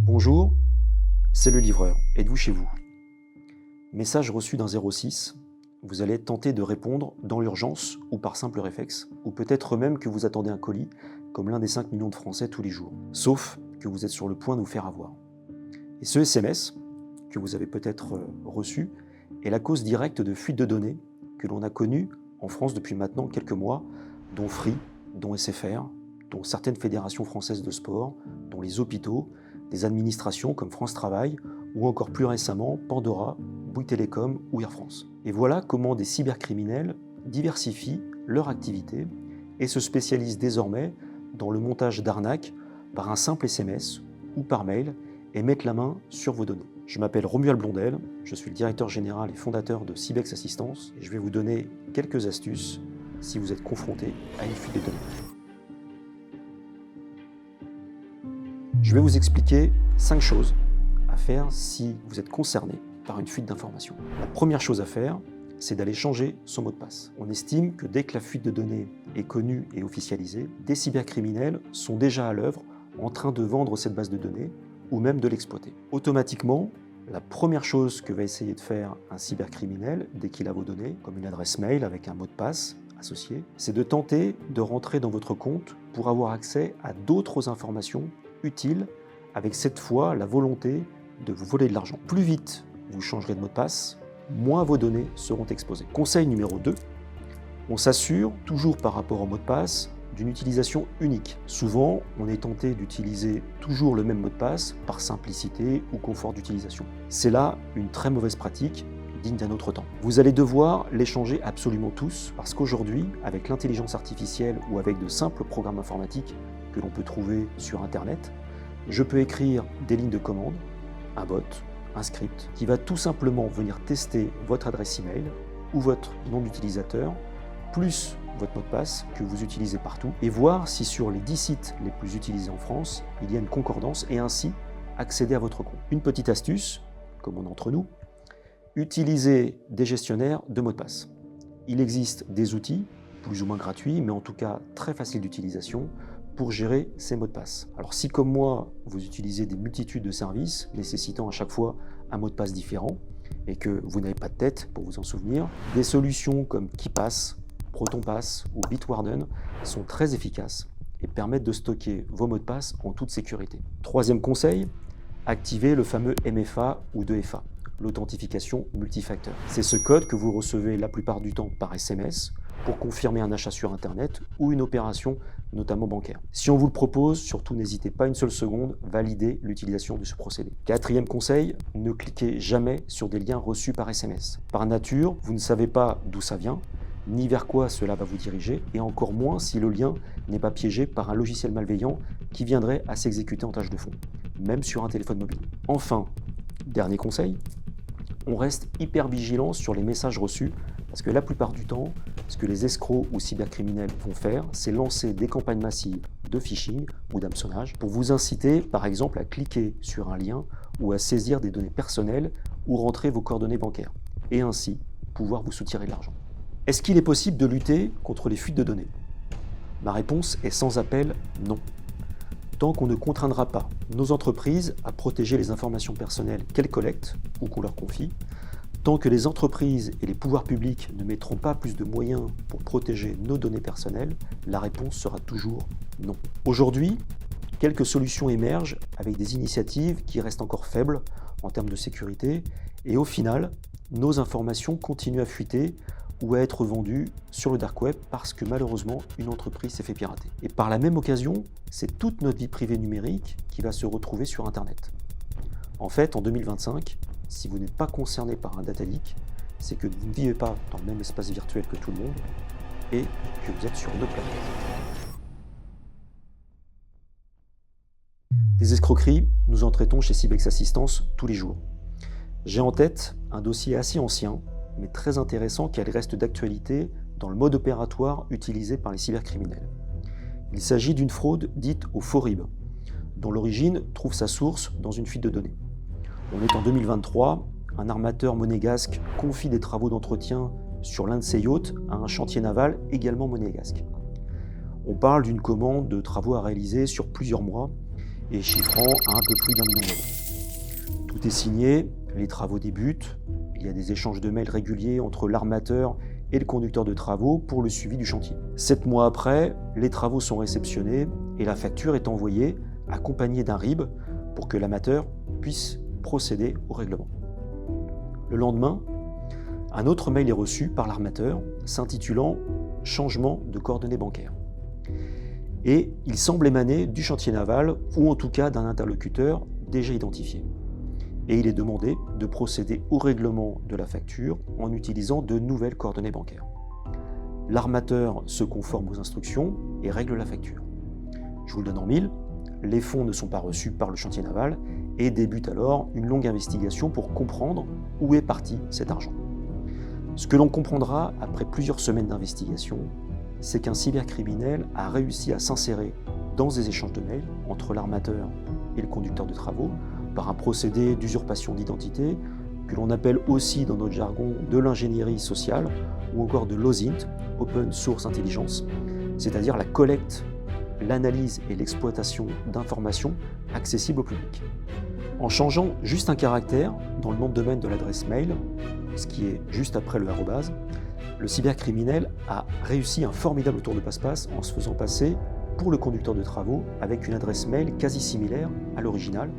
Bonjour, c'est le livreur. Êtes-vous chez vous? Message reçu d'un 06. Vous allez être tenté de répondre dans l'urgence ou par simple réflexe, ou peut-être même que vous attendez un colis, comme l'un des 5 millions de Français tous les jours. Sauf que vous êtes sur le point de vous faire avoir. Et ce SMS, que vous avez peut-être reçu, est la cause directe de fuites de données que l'on a connues en France depuis maintenant quelques mois, dont Free, dont SFR, dont certaines fédérations françaises de sport, dont les hôpitaux, des administrations comme France Travail, ou encore plus récemment Pandora, Bouygues Télécom ou Air France. Et voilà comment des cybercriminels diversifient leur activité et se spécialisent désormais dans le montage d'arnaques par un simple SMS ou par mail et mettent la main sur vos données. Je m'appelle Romuald Blondel, je suis le directeur général et fondateur de Cybex Assistance et je vais vous donner quelques astuces si vous êtes confronté à une fuite de données. Je vais vous expliquer 5 choses à faire si vous êtes concerné par une fuite d'informations. La première chose à faire, c'est d'aller changer son mot de passe. On estime que dès que la fuite de données est connue et officialisée, des cybercriminels sont déjà à l'œuvre en train de vendre cette base de données ou même de l'exploiter. Automatiquement, la première chose que va essayer de faire un cybercriminel dès qu'il a vos données, comme une adresse mail avec un mot de passe associé, c'est de tenter de rentrer dans votre compte pour avoir accès à d'autres informations utiles, avec cette fois la volonté de vous voler de l'argent. Plus vite vous changerez de mot de passe, moins vos données seront exposées. Conseil numéro 2, on s'assure, toujours par rapport au mot de passe, d'une utilisation unique. Souvent, on est tenté d'utiliser toujours le même mot de passe par simplicité ou confort d'utilisation. C'est là une très mauvaise pratique, digne d'un autre temps. Vous allez devoir les changer absolument tous, parce qu'aujourd'hui, avec l'intelligence artificielle ou avec de simples programmes informatiques que l'on peut trouver sur Internet, je peux écrire des lignes de commande, un bot, un script, qui va tout simplement venir tester votre adresse email ou votre nom d'utilisateur, plus votre mot de passe que vous utilisez partout, et voir si sur les 10 sites les plus utilisés en France, il y a une concordance et ainsi accéder à votre compte. Une petite astuce, comme on est entre nous, utilisez des gestionnaires de mots de passe. Il existe des outils, plus ou moins gratuits, mais en tout cas très faciles d'utilisation, pour gérer ces mots de passe. Alors si comme moi, vous utilisez des multitudes de services nécessitant à chaque fois un mot de passe différent et que vous n'avez pas de tête pour vous en souvenir, des solutions comme KeePass, ProtonPass ou Bitwarden sont très efficaces et permettent de stocker vos mots de passe en toute sécurité. Troisième conseil, activez le fameux MFA ou 2FA, l'authentification multifacteur. C'est ce code que vous recevez la plupart du temps par SMS pour confirmer un achat sur Internet ou une opération, notamment bancaire. Si on vous le propose, surtout n'hésitez pas une seule seconde, validez l'utilisation de ce procédé. Quatrième conseil, ne cliquez jamais sur des liens reçus par SMS. Par nature, vous ne savez pas d'où ça vient, ni vers quoi cela va vous diriger, et encore moins si le lien n'est pas piégé par un logiciel malveillant qui viendrait à s'exécuter en tâche de fond, même sur un téléphone mobile. Enfin, dernier conseil, on reste hyper vigilant sur les messages reçus, parce que la plupart du temps, ce que les escrocs ou cybercriminels vont faire, c'est lancer des campagnes massives de phishing ou d'hameçonnage pour vous inciter, par exemple, à cliquer sur un lien ou à saisir des données personnelles ou rentrer vos coordonnées bancaires, et ainsi pouvoir vous soutirer de l'argent. Est-ce qu'il est possible de lutter contre les fuites de données? Ma réponse est sans appel non. Tant qu'on ne contraindra pas nos entreprises à protéger les informations personnelles qu'elles collectent ou qu'on leur confie, tant que les entreprises et les pouvoirs publics ne mettront pas plus de moyens pour protéger nos données personnelles, la réponse sera toujours non. Aujourd'hui, quelques solutions émergent avec des initiatives qui restent encore faibles en termes de sécurité et au final, nos informations continuent à fuiter ou à être vendues sur le dark web parce que malheureusement, une entreprise s'est fait pirater. Et par la même occasion, c'est toute notre vie privée numérique qui va se retrouver sur Internet. En fait, en 2025, si vous n'êtes pas concerné par un data leak, c'est que vous ne vivez pas dans le même espace virtuel que tout le monde et que vous êtes sur une autre planète. Des escroqueries, nous en traitons chez Cybex Assistance tous les jours. J'ai en tête un dossier assez ancien, mais très intéressant car il reste d'actualité dans le mode opératoire utilisé par les cybercriminels. Il s'agit d'une fraude dite au faux RIB, dont l'origine trouve sa source dans une fuite de données. On est en 2023, un armateur monégasque confie des travaux d'entretien sur l'un de ses yachts à un chantier naval également monégasque. On parle d'une commande de travaux à réaliser sur plusieurs mois et chiffrant à un peu plus d'1 million d'euros. Tout est signé, les travaux débutent, il y a des échanges de mails réguliers entre l'armateur et le conducteur de travaux pour le suivi du chantier. 7 mois après, les travaux sont réceptionnés et la facture est envoyée accompagnée d'un RIB pour que l'amateur puisse procéder au règlement. Le lendemain, un autre mail est reçu par l'armateur s'intitulant « Changement de coordonnées bancaires ». Et il semble émaner du chantier naval ou en tout cas d'un interlocuteur déjà identifié. Et il est demandé de procéder au règlement de la facture en utilisant de nouvelles coordonnées bancaires. L'armateur se conforme aux instructions et règle la facture. Je vous le donne en mille, les fonds ne sont pas reçus par le chantier naval et débute alors une longue investigation pour comprendre où est parti cet argent. Ce que l'on comprendra après plusieurs semaines d'investigation, c'est qu'un cybercriminel a réussi à s'insérer dans des échanges de mails entre l'armateur et le conducteur de travaux par un procédé d'usurpation d'identité que l'on appelle aussi dans notre jargon de l'ingénierie sociale ou encore de l'OSINT, Open Source Intelligence, c'est-à-dire la collecte, l'analyse et l'exploitation d'informations accessibles au public. En changeant juste un caractère dans le nom de domaine de l'adresse mail, ce qui est juste après le arrobase, le cybercriminel a réussi un formidable tour de passe-passe en se faisant passer pour le conducteur de travaux avec une adresse mail quasi similaire à l'original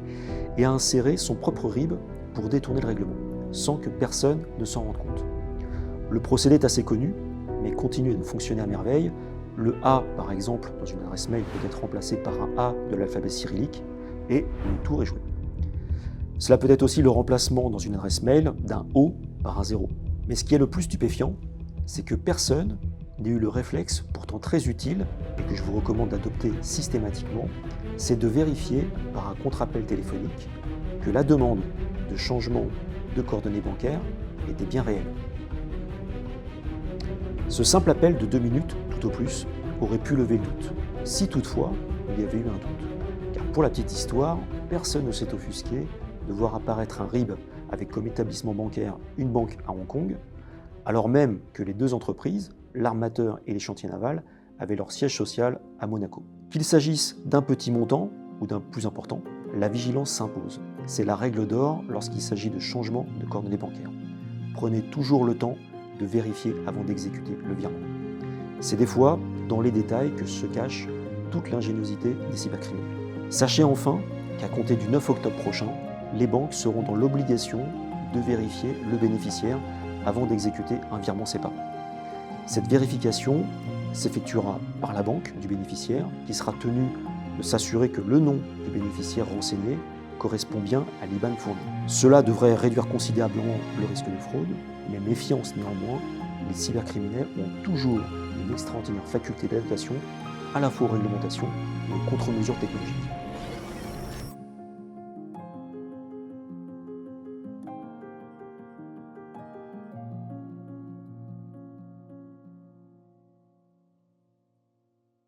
et a inséré son propre RIB pour détourner le règlement, sans que personne ne s'en rende compte. Le procédé est assez connu, mais continue de fonctionner à merveille. Le A, par exemple, dans une adresse mail peut être remplacé par un A de l'alphabet cyrillique et le tour est joué. Cela peut être aussi le remplacement dans une adresse mail d'un O par un 0. Mais ce qui est le plus stupéfiant, c'est que personne n'ait eu le réflexe, pourtant très utile, et que je vous recommande d'adopter systématiquement, c'est de vérifier par un contre-appel téléphonique que la demande de changement de coordonnées bancaires était bien réelle. Ce simple appel de 2 minutes, tout au plus, aurait pu lever le doute, si toutefois il y avait eu un doute. Car pour la petite histoire, personne ne s'est offusqué de voir apparaître un RIB avec comme établissement bancaire une banque à Hong Kong, alors même que les deux entreprises, l'armateur et les chantiers navals, avaient leur siège social à Monaco. Qu'il s'agisse d'un petit montant ou d'un plus important, la vigilance s'impose. C'est la règle d'or lorsqu'il s'agit de changement de coordonnées bancaires. Prenez toujours le temps de vérifier avant d'exécuter le virement. C'est des fois dans les détails que se cache toute l'ingéniosité des cybercriminels. Sachez enfin qu'à compter du 9 octobre prochain, les banques seront dans l'obligation de vérifier le bénéficiaire avant d'exécuter un virement SEPA. Cette vérification s'effectuera par la banque du bénéficiaire qui sera tenue de s'assurer que le nom du bénéficiaire renseigné correspond bien à l'IBAN fourni. Cela devrait réduire considérablement le risque de fraude, mais méfiance néanmoins, les cybercriminels ont toujours une extraordinaire faculté d'adaptation à la fois aux réglementations et aux contre-mesures technologiques.